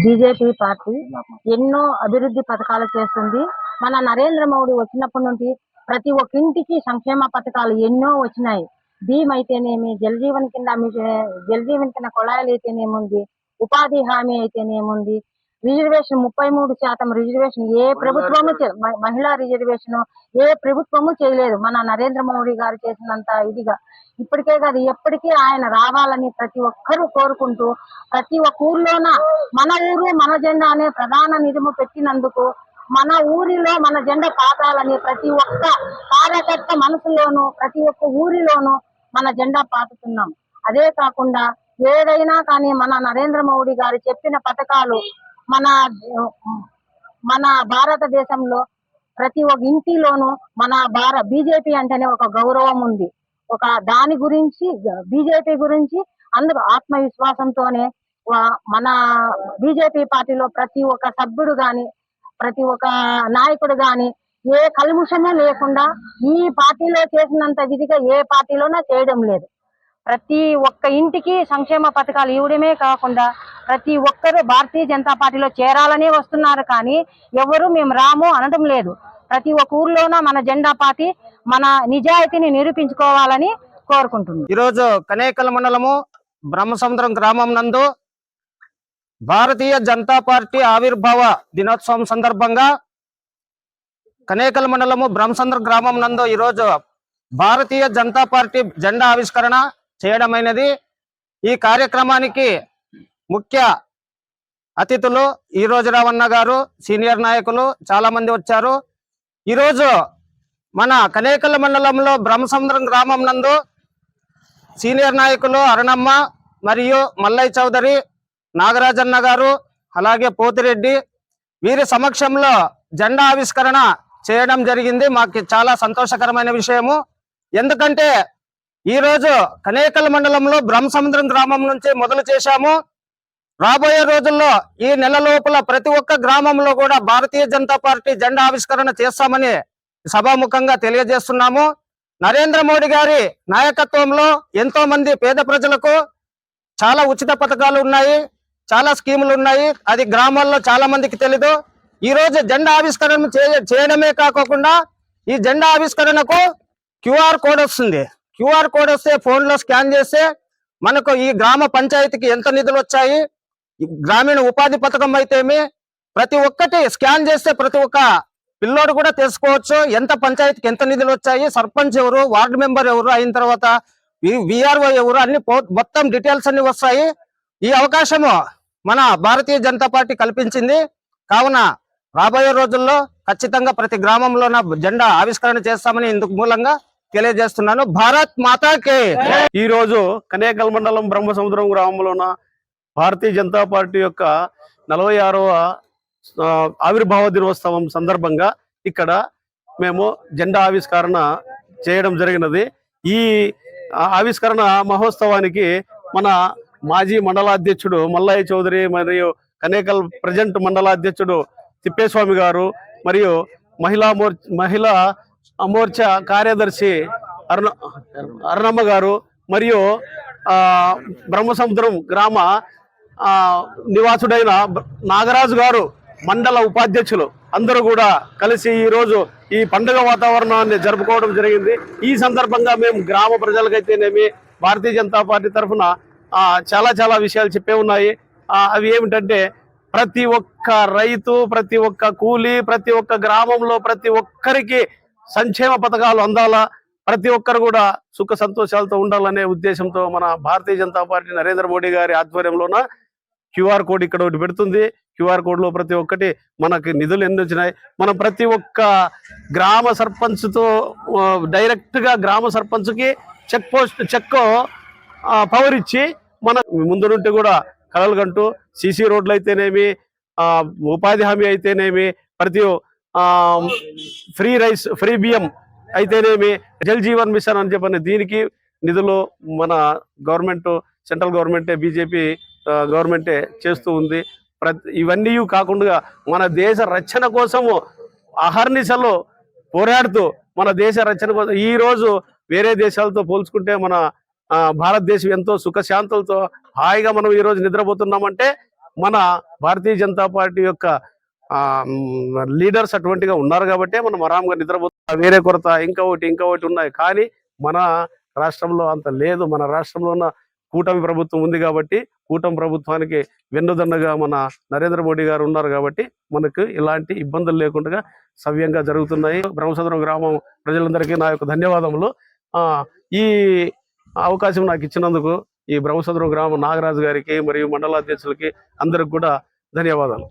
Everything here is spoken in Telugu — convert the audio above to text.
బీజేపీ పార్టీ ఎన్నో అభివృద్ధి పథకాలు చేస్తుంది. మన నరేంద్ర మోడీ వచ్చినప్పటి నుండి ప్రతి ఒక్క ఇంటికి సంక్షేమ పథకాలు ఎన్నో వచ్చినాయి. భీమ్ అయితేనేమి, జల్ జీవన్ కింద కొళాయిలు అయితేనేముంది, ఉపాధి హామీ అయితేనేముంది, రిజర్వేషన్ 33% రిజర్వేషన్ ఏ ప్రభుత్వము మహిళా రిజర్వేషన్ ఏ ప్రభుత్వము చేయలేదు మన నరేంద్ర మోడీ గారు చేసినంత ఇదిగా. ఇప్పటికే కాదు ఎప్పటికీ ఆయన రావాలని ప్రతి ఒక్కరూ కోరుకుంటూ ప్రతి ఒక్క ఊర్లోన మన ఊరు మన జెండా అనే ప్రధాన నిధుము పెట్టినందుకు మన ఊరిలో మన జెండా పాతాలని ప్రతి ఒక్క కార్యకర్త మనసులోను ప్రతి ఒక్క ఊరిలోనూ మన జెండా పాతుతున్నాం. అదే కాకుండా ఏదైనా కానీ మన నరేంద్ర మోడీ గారు చెప్పిన పథకాలు మన భారతదేశంలో ప్రతి ఒక్క ఇంటిలోనూ బీజేపీ అంటేనే ఒక గౌరవం ఉంది. ఒక దాని గురించి బీజేపీ గురించి అందరూ ఆత్మవిశ్వాసంతోనే మన బీజేపీ పార్టీలో ప్రతి ఒక్క సభ్యుడు గాని ప్రతి ఒక్క నాయకుడు గాని ఏ కల్ముషము లేకుండా ఈ పార్టీలో చేసినంత విధిగా ఏ పార్టీలోనూ చేయడం లేదు. ప్రతి ఒక్క ఇంటికి సంక్షేమ పథకాలు ఇవ్వడమే కాకుండా ప్రతి ఒక్కరూ భారతీయ జనతా పార్టీలో చేరాలనే వస్తున్నారు. కానీ ఎవరు మేము రాము అనడం లేదు. ప్రతి ఒక్క ఊర్లోనూ మన జెండా పార్టీ మన నిజాయితీని నిరూపించుకోవాలని కోరుకుంటున్నాం. ఈరోజు కనేకల్ మండలము బ్రహ్మసముద్రం గ్రామం నందు భారతీయ జనతా పార్టీ ఆవిర్భావ దినోత్సవం సందర్భంగా కనేకల్ మండలము బ్రహ్మసముద్రం గ్రామం నందు ఈరోజు భారతీయ జనతా పార్టీ జెండా ఆవిష్కరణ చేయడమైనది. ఈ కార్యక్రమానికి ముఖ్య అతిథులు ఈరోజు రావన్న గారు, సీనియర్ నాయకులు చాలా మంది వచ్చారు. ఈరోజు మన కనేకల్ మండలంలో బ్రహ్మసముద్రం గ్రామం నందు సీనియర్ నాయకులు అరుణమ్మ మరియు మల్లయ్య చౌదరి, నాగరాజన్న గారు, అలాగే పోతిరెడ్డి వీరి సమక్షంలో జెండా ఆవిష్కరణ చేయడం జరిగింది. మాకు చాలా సంతోషకరమైన విషయము. ఎందుకంటే ఈరోజు కనేకల్ మండలంలో బ్రహ్మసముద్రం గ్రామం నుంచి మొదలు చేశాము. రాబోయే రోజుల్లో ఈ నెల లోపల ప్రతి ఒక్క గ్రామంలో కూడా భారతీయ జనతా పార్టీ జెండా ఆవిష్కరణ చేస్తామని సభాముఖంగా తెలియజేస్తున్నాము. నరేంద్ర మోడీ గారి నాయకత్వంలో ఎంతో మంది పేద ప్రజలకు చాలా ఉచిత పథకాలు ఉన్నాయి, చాలా స్కీములు ఉన్నాయి. అది గ్రామాల్లో చాలా మందికి తెలీదు. ఈ రోజు జెండా ఆవిష్కరణ చేయడమే కాకుండా ఈ జెండా ఆవిష్కరణకు క్యూఆర్ కోడ్ వస్తుంది. క్యూఆర్ కోడ్ వస్తే ఫోన్లో స్కాన్ చేస్తే మనకు ఈ గ్రామ పంచాయతీకి ఎంత నిధులు వచ్చాయి, గ్రామీణ ఉపాధి పథకం అయితేమి ప్రతి ఒక్కటి స్కాన్ చేస్తే ప్రతి ఒక్క పిల్లోడు కూడా తెలుసుకోవచ్చు ఎంత పంచాయతీకి ఎంత నిధులు వచ్చాయి, సర్పంచ్ ఎవరు, వార్డు మెంబర్ ఎవరు, అయిన తర్వాత విఆర్ఓ ఎవరు, అన్ని మొత్తం డీటెయిల్స్ అన్ని వస్తాయి. ఈ అవకాశము మన భారతీయ జనతా పార్టీ కల్పించింది. కావున రాబోయే రోజుల్లో ఖచ్చితంగా ప్రతి గ్రామంలోన జెండా ఆవిష్కరణ చేస్తామని ఇందుకు మూలంగా తెలియజేస్తున్నాను. భారత్ మాతాకే. ఈ రోజు కనేకల్ మండలం బ్రహ్మసముద్రం గ్రామంలోన భారతీయ జనతా పార్టీ యొక్క 46వ ఆవిర్భావ దినోత్సవం సందర్భంగా ఇక్కడ మేము జెండా ఆవిష్కరణ చేయడం జరిగినది. ఈ ఆవిష్కరణ మహోత్సవానికి మన మాజీ మండలాధ్యక్షుడు మల్లయ్య చౌదరి మరియు కనేకల్ ప్రజెంట్ మండలాధ్యక్షుడు తిప్పేస్వామి గారు మరియు మహిళా మోర్చా కార్యదర్శి అరుణమ్మ గారు మరియు బ్రహ్మసముద్రం గ్రామ నివాసుడైన నాగరాజు గారు మండల ఉపాధ్యక్షులు అందరూ కూడా కలిసి ఈరోజు ఈ పండుగ వాతావరణాన్ని జరుపుకోవడం జరిగింది. ఈ సందర్భంగా మేము గ్రామ ప్రజలకైతేనేమి భారతీయ జనతా పార్టీ తరఫున చాలా విషయాలు చెప్పే ఉన్నాయి. అవి ఏమిటంటే ప్రతి ఒక్క రైతు, ప్రతి ఒక్క కూలి, ప్రతి ఒక్క గ్రామంలో ప్రతి ఒక్కరికి సంక్షేమ పథకాలు అందాలా, ప్రతి ఒక్కరు కూడా సుఖ సంతోషాలతో ఉండాలనే ఉద్దేశంతో మన భారతీయ జనతా పార్టీ నరేంద్ర మోడీ గారి ఆధ్వర్యంలోన క్యూఆర్ కోడ్ ఇక్కడ ఒకటి పెడుతుంది. క్యూఆర్ కోడ్ లో ప్రతి ఒక్కటి మనకి నిధులు ఎన్ని వచ్చినాయి, మనం ప్రతి ఒక్క గ్రామ సర్పంచ్తో డైరెక్ట్ గా గ్రామ సర్పంచ్ కి చెక్ పవర్ ఇచ్చి మన ముందు నుండి కూడా కలలు కంటూ సీసీ రోడ్లు అయితేనేమి, ఉపాధి హామీ అయితేనేమి, ప్రతి ఫ్రీ రైస్, ఫ్రీ బియ్యం అయితేనేమి, జల్ జీవన్ మిషన్ అని చెప్పని దీనికి నిధులు మన గవర్నమెంట్, సెంట్రల్ గవర్నమెంటే, బీజేపీ గవర్నమెంటే చేస్తూ ఉంది. ఇవన్నీ కాకుండా మన దేశ రక్షణ కోసము అహర్నిశలు పోరాడుతూ మన దేశ రక్షణ కోసం ఈ రోజు వేరే దేశాలతో పోల్చుకుంటే మన భారతదేశం ఎంతో సుఖశాంతులతో హాయిగా మనం ఈ రోజు నిద్రపోతున్నామంటే మన భారతీయ జనతా పార్టీ యొక్క లీడర్స్ అటువంటిగా ఉన్నారు కాబట్టి మనం ఆరాంగా నిద్రపోతాం. వేరే కొరత ఇంకా ఒకటి ఉన్నాయి, కానీ మన రాష్ట్రంలో అంత లేదు. మన రాష్ట్రంలో ఉన్న కూటమి ప్రభుత్వం ఉంది కాబట్టి కూటమి ప్రభుత్వానికి వెన్నుదన్నుగా మన నరేంద్ర మోడీ గారు ఉన్నారు కాబట్టి మనకు ఇలాంటి ఇబ్బందులు లేకుండా సవ్యంగా జరుగుతున్నాయి. బ్రహ్మసముద్రం గ్రామం ప్రజలందరికీ నా యొక్క ధన్యవాదములు. ఈ అవకాశం నాకు ఇచ్చినందుకు ఈ బ్రహ్మసముద్రం గ్రామం నాగరాజు గారికి మరియు మండలాధ్యక్షులకి అందరికి కూడా ధన్యవాదాలు.